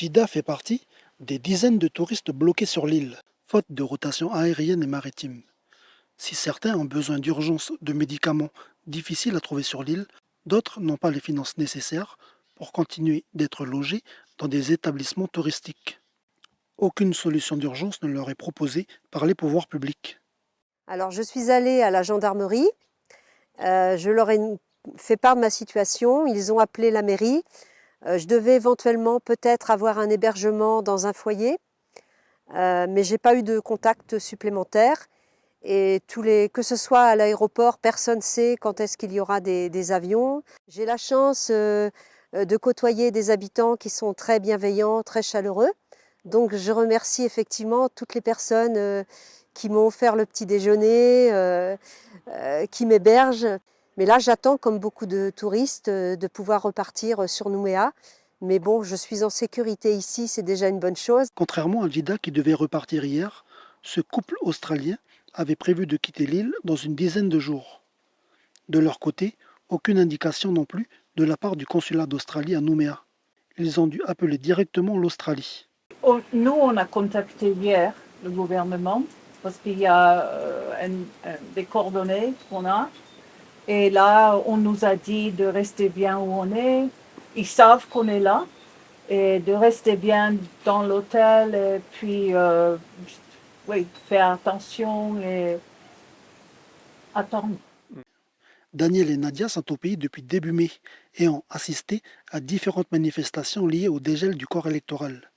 Jida fait partie des dizaines de touristes bloqués sur l'île, faute de rotation aérienne et maritime. Si certains ont besoin d'urgence de médicaments difficiles à trouver sur l'île, d'autres n'ont pas les finances nécessaires pour continuer d'être logés dans des établissements touristiques. Aucune solution d'urgence ne leur est proposée par les pouvoirs publics. Alors, je suis allée à la gendarmerie, je leur ai fait part de ma situation, ils ont appelé la mairie. Je devais éventuellement peut-être avoir un hébergement dans un foyer, mais je n'ai pas eu de contact supplémentaire. Et que ce soit à l'aéroport, personne ne sait quand est-ce qu'il y aura des avions. J'ai la chance de côtoyer des habitants qui sont très bienveillants, très chaleureux. Donc je remercie effectivement toutes les personnes qui m'ont offert le petit déjeuner, qui m'hébergent. Mais là, j'attends, comme beaucoup de touristes, de pouvoir repartir sur Nouméa. Mais bon, je suis en sécurité ici, c'est déjà une bonne chose. Contrairement à Jida qui devait repartir hier, ce couple australien avait prévu de quitter l'île dans une dizaine de jours. De leur côté, aucune indication non plus de la part du consulat d'Australie à Nouméa. Ils ont dû appeler directement l'Australie. Nous, on a contacté hier le gouvernement parce qu'il y a des coordonnées qu'on a. Et là, on nous a dit de rester bien où on est. Ils savent qu'on est là et de rester bien dans l'hôtel et puis faire attention et attendre. Daniel et Nadia sont au pays depuis début mai et ont assisté à différentes manifestations liées au dégel du corps électoral.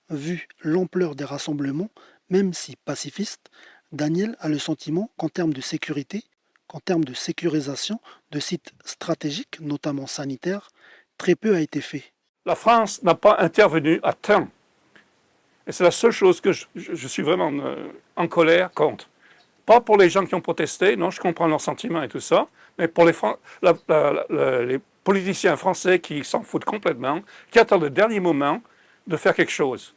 Vu l'ampleur des rassemblements, même si pacifistes, Daniel a le sentiment qu'en termes de sécurité, qu'en termes de sécurisation de sites stratégiques, notamment sanitaires, très peu a été fait. La France n'a pas intervenu à temps. Et c'est la seule chose que je suis vraiment en colère contre. Pas pour les gens qui ont protesté, non, je comprends leurs sentiments et tout ça, mais pour les politiciens français qui s'en foutent complètement, qui attendent le dernier moment de faire quelque chose.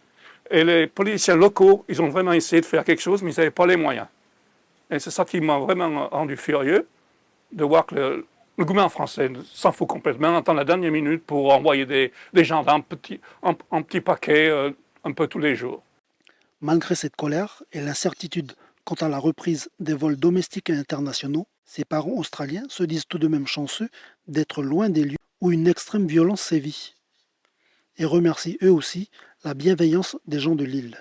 Et les politiciens locaux, ils ont vraiment essayé de faire quelque chose, mais ils n'avaient pas les moyens. Et c'est ça qui m'a vraiment rendu furieux, de voir que le gouvernement français s'en fout complètement, attend la dernière minute pour envoyer des gendarmes en petits paquets un peu tous les jours. Malgré cette colère et l'incertitude quant à la reprise des vols domestiques et internationaux, ces parents australiens se disent tout de même chanceux d'être loin des lieux où une extrême violence sévit et remercient eux aussi la bienveillance des gens de l'île.